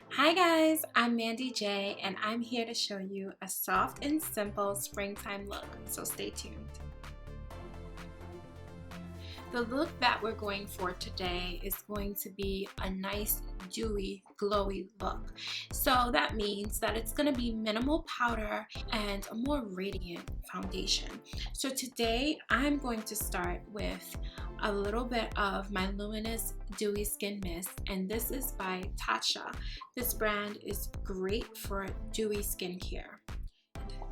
Hi guys, I'm Mandy J and I'm here to show you a soft and simple springtime look, so stay tuned. The look that we're going for today is going to be a nice dewy glowy look. So that means that it's going to be minimal powder and a more radiant foundation. So today I'm going to start with a little bit of my Luminous Dewy Skin Mist, and this is by Tatcha. This brand is great for dewy skincare.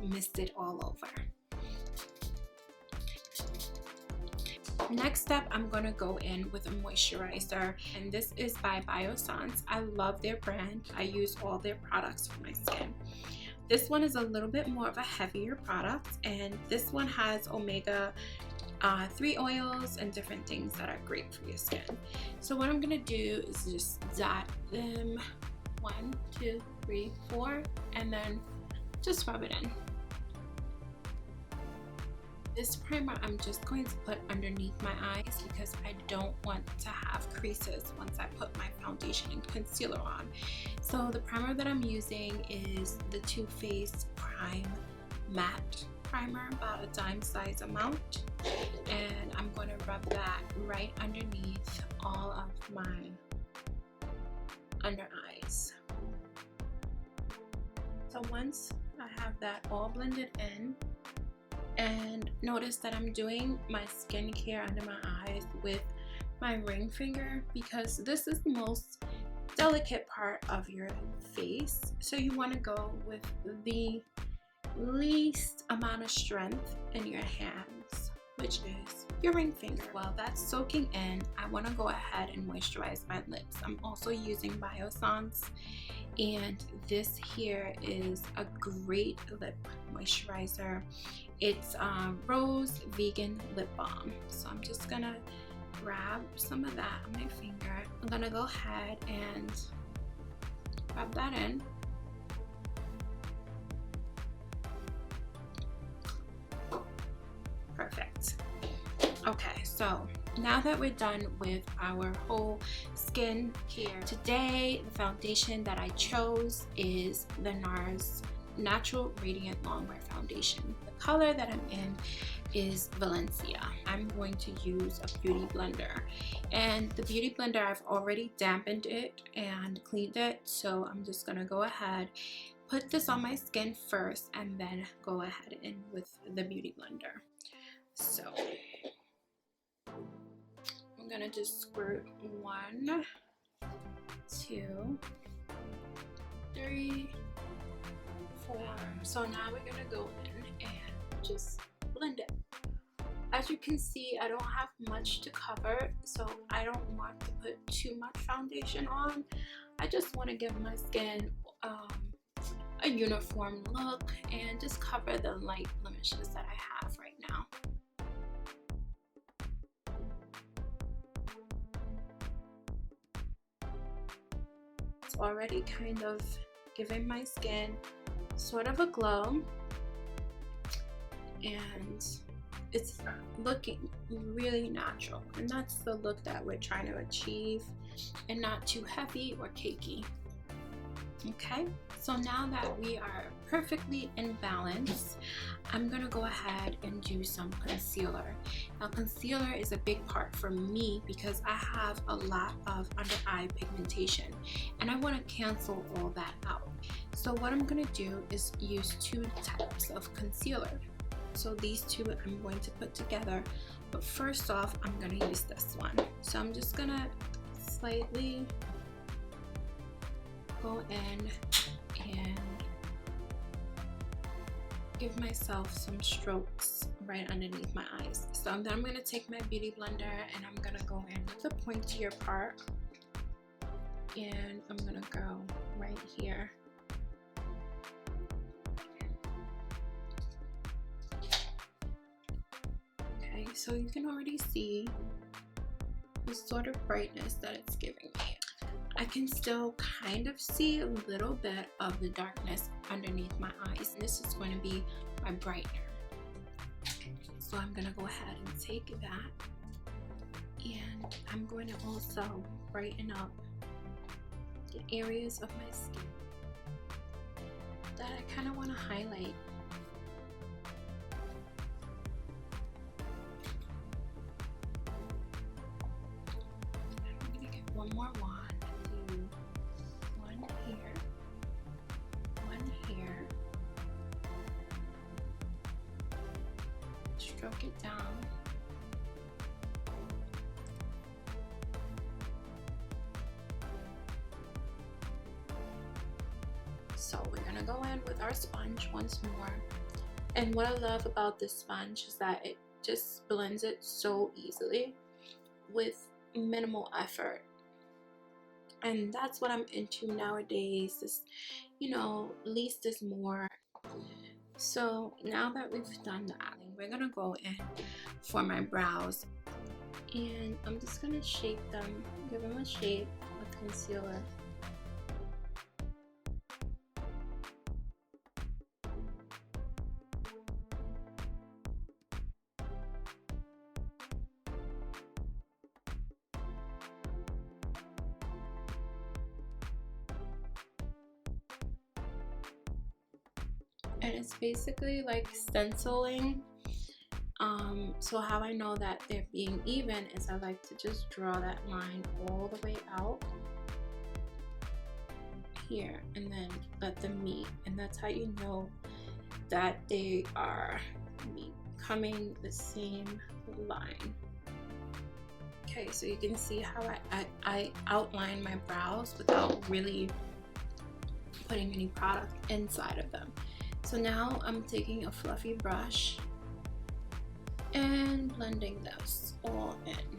Mist it all over. Next up, I'm going to go in with a moisturizer, and this is by Biossance. I love their brand. I use all their products for my skin. This one is a little bit more of a heavier product, and this one has omega 3 oils and different things that are great for your skin. So what I'm going to do is just dot them 1, 2, 3, 4, and then just rub it in. This primer I'm just going to put underneath my eyes because I don't want to have creases once I put my foundation and concealer on. So the primer that I'm using is the Too Faced Prime Matte Primer, about a dime size amount. And I'm going to rub that right underneath all of my under eyes. So once I have that all blended in, and notice that I'm doing my skincare under my eyes with my ring finger because this is the most delicate part of your face. So you want to go with the least amount of strength in your hands, which is your ring finger. While that's soaking in, I want to go ahead and moisturize my lips. I'm also using Biossance, and this here is a great lip moisturizer. It's Rose Vegan Lip Balm. So I'm just gonna grab some of that on my finger. I'm gonna go ahead and rub that in. Perfect. Okay, so now that we're done with our whole skin care, today the foundation that I chose is the NARS Natural Radiant Longwear Foundation. The color that I'm in is Valencia. I'm going to use a beauty blender, and the beauty blender, I've already dampened it and cleaned it, so I'm just gonna go ahead, put this on my skin first, and then go ahead in with the beauty blender. So I'm gonna just squirt 1, 2, 3, 4. So now we're gonna go in and just blend it. As you can see, I don't have much to cover, so I don't want to put too much foundation on. I just want to give my skin a uniform look and just cover the light blemishes that I have right now. It's already kind of giving my skin sort of a glow, and it's looking really natural, and that's the look that we're trying to achieve, and not too heavy or cakey. Okay, so now that we are perfectly in balance, I'm gonna go ahead and do some concealer. Now concealer is a big part for me because I have a lot of under eye pigmentation and I want to cancel all that out. So what I'm gonna do is use 2 types of concealer. So these two I'm going to put together, but first off I'm gonna use this one. So I'm just gonna slightly go in and give myself some strokes right underneath my eyes. So then I'm gonna take my beauty blender and I'm gonna go in with the pointier part, and I'm gonna go right here. Okay, so you can already see the sort of brightness that it's giving me. I can still kind of see a little bit of the darkness underneath my eyes. This is going to be my brightener. So I'm going to go ahead and take that, and I'm going to also brighten up the areas of my skin that I kind of want to highlight. I'm going to get one more wand, do one here, one here, stroke it down. So we're gonna go in with our sponge once more. And what I love about this sponge is that it just blends it so easily with minimal effort. And that's what I'm into nowadays, is, you know, least is more. So now that we've done that, we're gonna go in for my brows. And I'm just gonna shape them, give them a shape with concealer. And it's basically like stenciling. So how I know that they're being even is I like to just draw that line all the way out here and then let them meet, and that's how you know that they are becoming the same line. Okay, so you can see how I outline my brows without really putting any product inside of them. So now I'm taking a fluffy brush and blending this all in.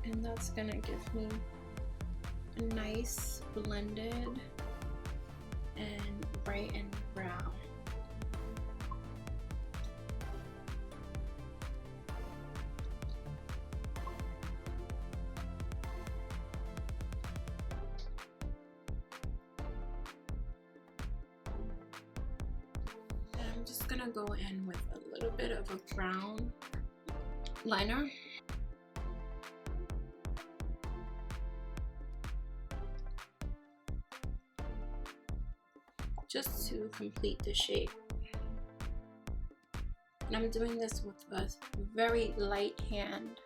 And that's gonna give me a nice blended and brightened brow. I'm just gonna go in with a little bit of a brown liner. Just to complete the shape. And I'm doing this with a very light hand.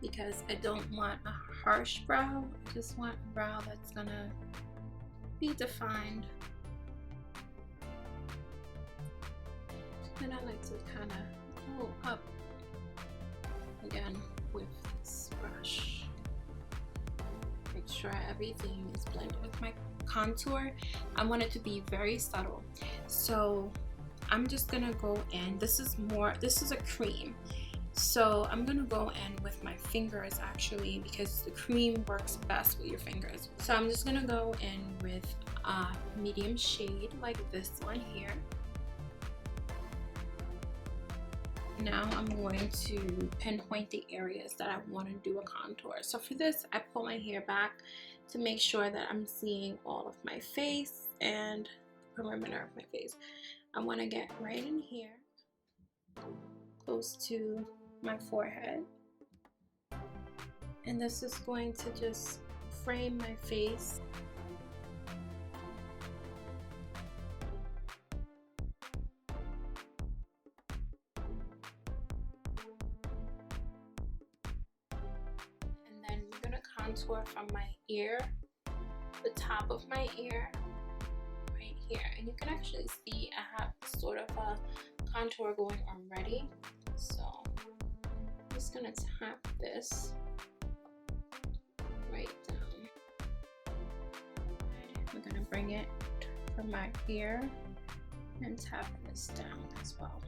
Because I don't want a harsh brow, I just want a brow that's gonna be defined. And I like to kind of pull up again with this brush. Make sure everything is blended with my contour. I want it to be very subtle. So I'm just gonna go in. This is a cream. So I'm gonna go in with my fingers actually, because the cream works best with your fingers. So I'm just gonna go in with a medium shade like this one here. Now I'm going to pinpoint the areas that I want to do a contour. So for this, I pull my hair back to make sure that I'm seeing all of my face and the perimeter of my face. I want to get right in here, close to my forehead. And this is going to just frame my face. Contour from my ear, the top of my ear, right here. And you can actually see I have sort of a contour going already. So I'm just gonna tap this right down. We're gonna bring it from my ear and tap this down as well.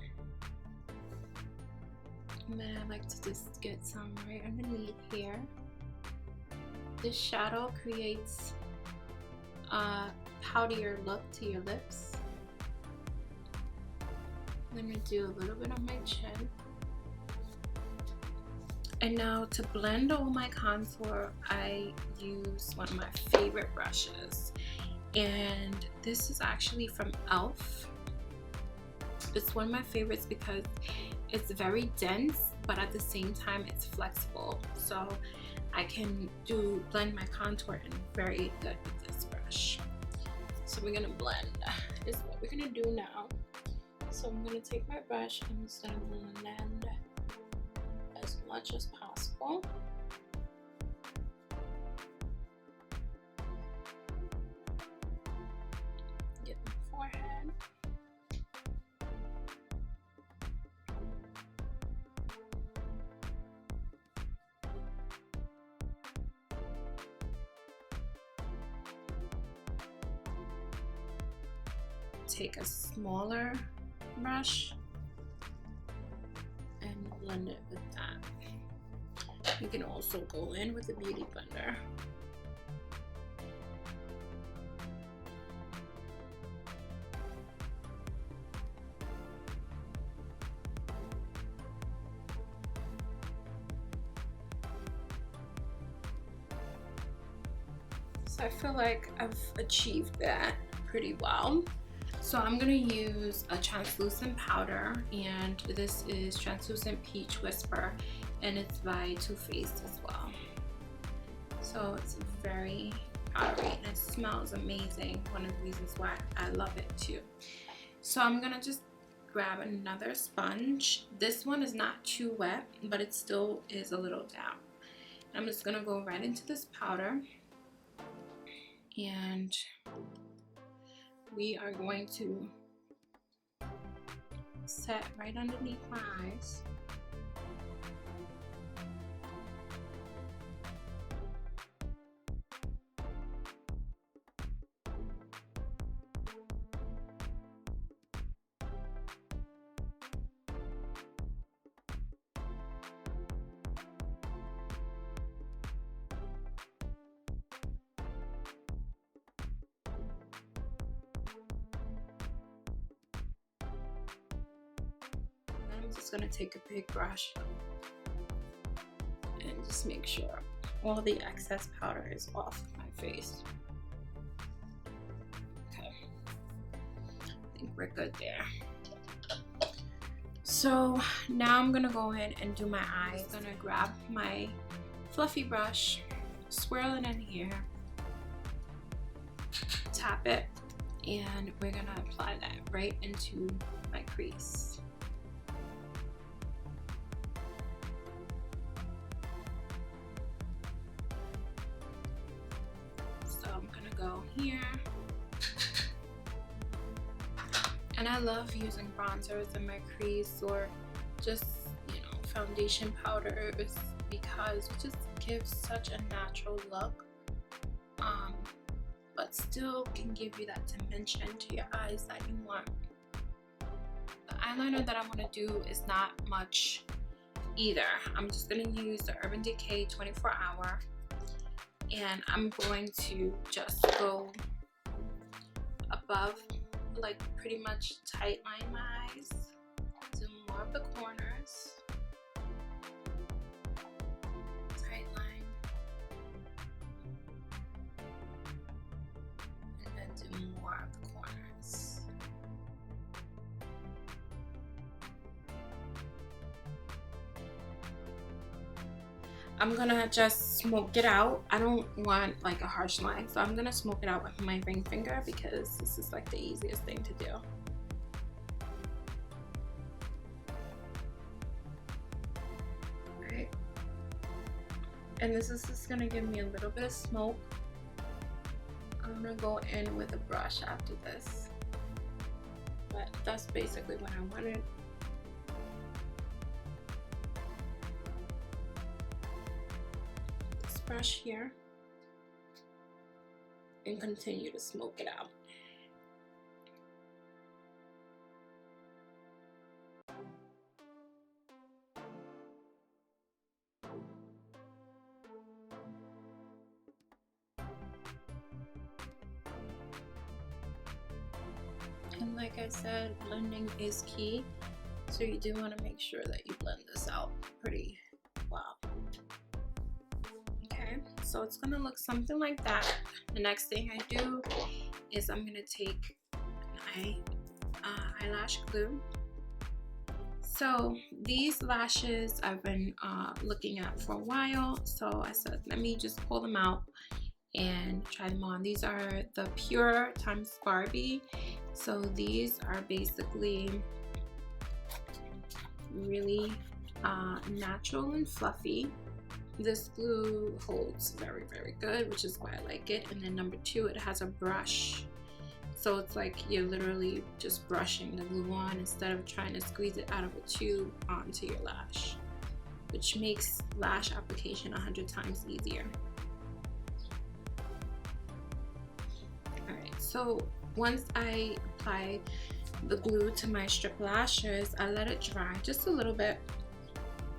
And then I like to just get some right underneath here. This shadow creates a powdier look to your lips. I'm gonna do a little bit on my chin. And now to blend all my contour, I use one of my favorite brushes. And this is actually from e.l.f. It's one of my favorites because it's very dense, but at the same time it's flexible, so I can blend my contour in very good with this brush. So we're gonna blend is what we're gonna do now. So I'm gonna take my brush and I'm just gonna blend as much as possible. Get my forehead. Take a smaller brush and blend it with that. You can also go in with a beauty blender. So I feel like I've achieved that pretty well. So I'm gonna use a translucent powder, and this is Translucent Peach Whisper, and it's by Too Faced as well. So it's very powdery and it smells amazing. One of the reasons why I love it too. So I'm gonna just grab another sponge. This one is not too wet, but it still is a little damp. I'm just gonna go right into this powder, and we are going to set right underneath my eyes. I'm just gonna take a big brush and just make sure all the excess powder is off my face. Okay, I think we're good there. So now I'm gonna go in and do my eyes. I'm gonna grab my fluffy brush, swirl it in here, tap it, and we're gonna apply that right into my crease. Go here, and I love using bronzers in my crease, or just, you know, foundation powders, because it just gives such a natural look, but still can give you that dimension to your eyes that you want. The eyeliner that I want to do is not much either. I'm just going to use the Urban Decay 24 Hour. And I'm going to just go above, like pretty much tight line my eyes, do more of the corners, tight line, and then do more of the corners. I'm gonna just smoke it out. I don't want like a harsh line, so I'm gonna smoke it out with my ring finger because this is like the easiest thing to do. Right. And this is just gonna give me a little bit of smoke. I'm gonna go in with a brush after this, but that's basically what I wanted. Brush here and continue to smoke it out. And like I said, blending is key, so you do want to make sure that you blend this out pretty well. So it's gonna look something like that. The next thing I do is I'm gonna take my eyelash glue, So these lashes I've been looking at for a while, so I said let me just pull them out and try them on. These are the Pure times Barbie. So these are basically really natural and fluffy. This glue holds very, very good, which is why I like it. And then number two, it has a brush. So it's like you're literally just brushing the glue on instead of trying to squeeze it out of a tube onto your lash, which makes lash application 100 times easier. Alright, so once I apply the glue to my strip lashes, I let it dry just a little bit,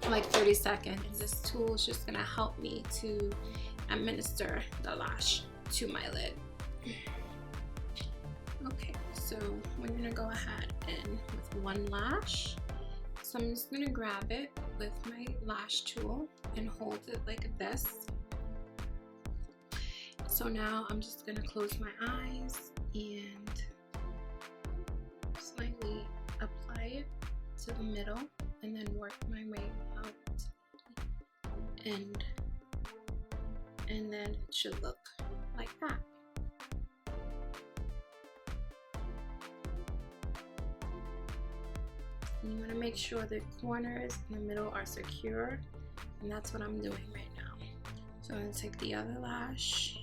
like 30 seconds. This tool is just gonna help me to administer the lash to my lid. Okay, so we're gonna go ahead and with one lash. So I'm just gonna grab it with my lash tool and hold it like this. So now I'm just gonna close my eyes and slightly apply it to the middle and then work my way out, and then it should look like that. You want to make sure the corners in the middle are secure, and that's what I'm doing right now. So I'm going to take the other lash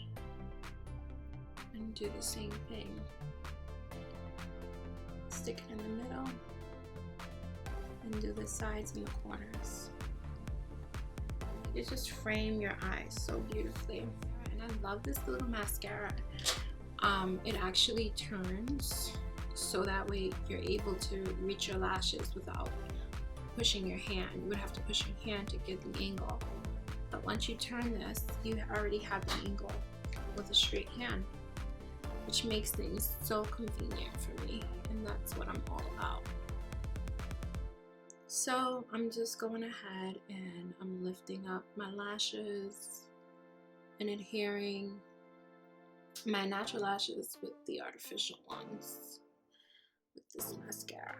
and do the same thing. Stick it in the middle and do the sides and the corners. You just frame your eyes so beautifully. And I love this little mascara. It actually turns so that way you're able to reach your lashes without pushing your hand. You would have to push your hand to get the angle. But once you turn this, you already have the angle with a straight hand, which makes things so convenient for me. And that's what I'm all about. So I'm just going ahead and I'm lifting up my lashes and adhering my natural lashes with the artificial ones with this mascara.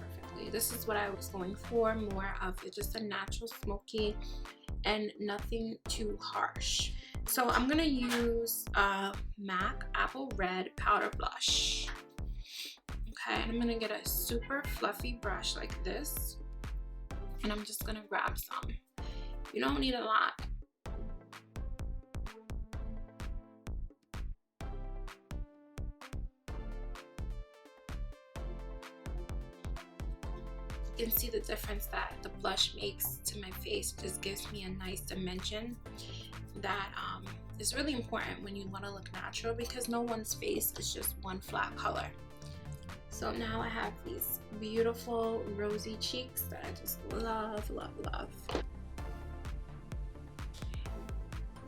Perfectly. This is what I was going for, more of just a natural smoky and nothing too harsh. So I'm gonna use MAC Apple Red Powder Blush. Okay, and I'm gonna get a super fluffy brush like this, and I'm just gonna grab some. You don't need a lot. You can see the difference that the blush makes to my face. It just gives me a nice dimension that is really important when you want to look natural, because no one's face is just one flat color. So now I have these beautiful rosy cheeks that I just love, love, love.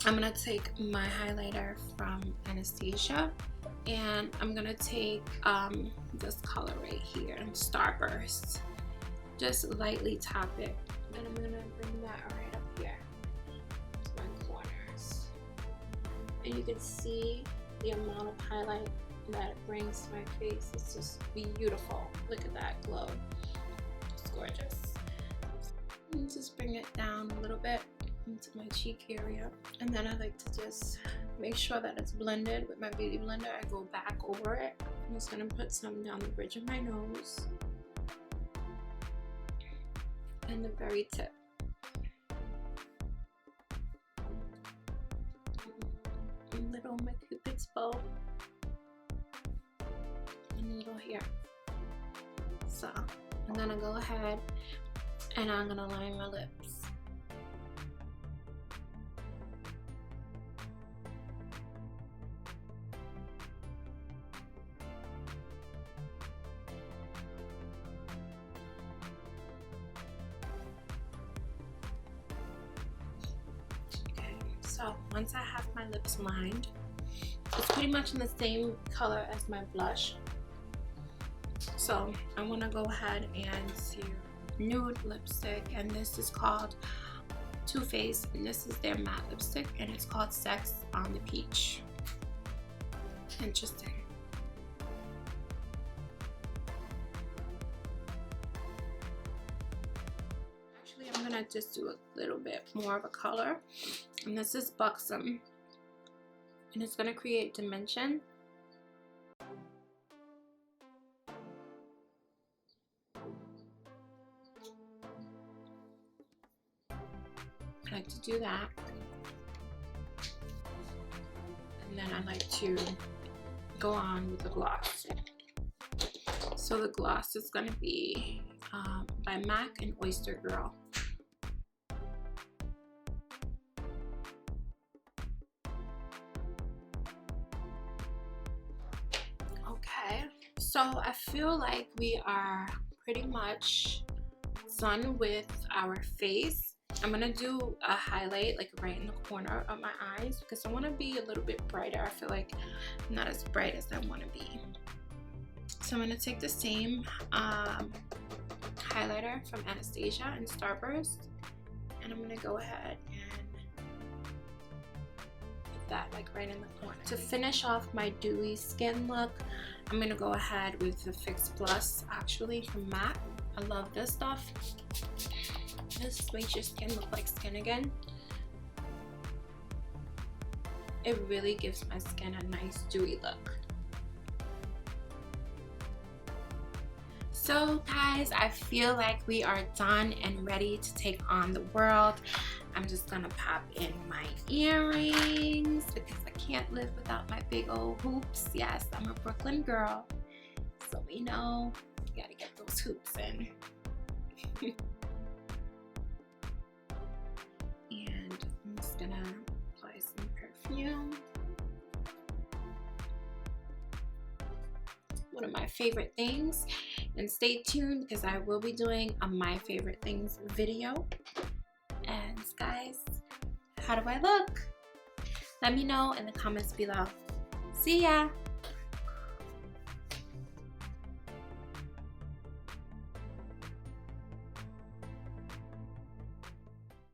I'm gonna take my highlighter from Anastasia, and I'm gonna take this color right here, Starburst. Just lightly tap it, and I'm gonna bring that right up here to my corners. And you can see the amount of highlight that it brings to my face. It's just beautiful. Look at that glow. It's gorgeous. And just bring it down a little bit into my cheek area, and then I like to just make sure that it's blended with my beauty blender. I go back over it. I'm just gonna put some down the bridge of my nose and the very tip. A little my Cupid's bow and a little here. So I'm gonna go ahead and I'm gonna line my lips. So once I have my lips lined, it's pretty much in the same color as my blush. So I want to go ahead and use nude lipstick, and this is called Too Faced, and this is their matte lipstick, and it's called Sex on the Peach. Interesting. Actually, I'm gonna just do a little bit more of a color, and this is Buxom, and it's gonna create dimension. I like to do that, and then I like to go on with the gloss. So the gloss is going to be by MAC and Oyster Girl. Okay, so I feel like we are pretty much done with our face. I'm gonna do a highlight like right in the corner of my eyes because I want to be a little bit brighter. I feel like I'm not as bright as I want to be. So I'm gonna take the same highlighter from Anastasia in Starburst, and I'm gonna go ahead and put that like right in the corner. To finish off my dewy skin look, I'm gonna go ahead with the Fix Plus, actually from MAC. I love this stuff. This makes your skin look like skin again. It really gives my skin a nice dewy look. So guys, I feel like we are done and ready to take on the world. I'm just gonna pop in my earrings because I can't live without my big old hoops. Yes, I'm a Brooklyn girl, so we know you gotta get those hoops in. And I'm just gonna apply some perfume. One of my favorite things, and stay tuned because I will be doing a my favorite things video. And guys, how do I look? Let me know in the comments below. See ya!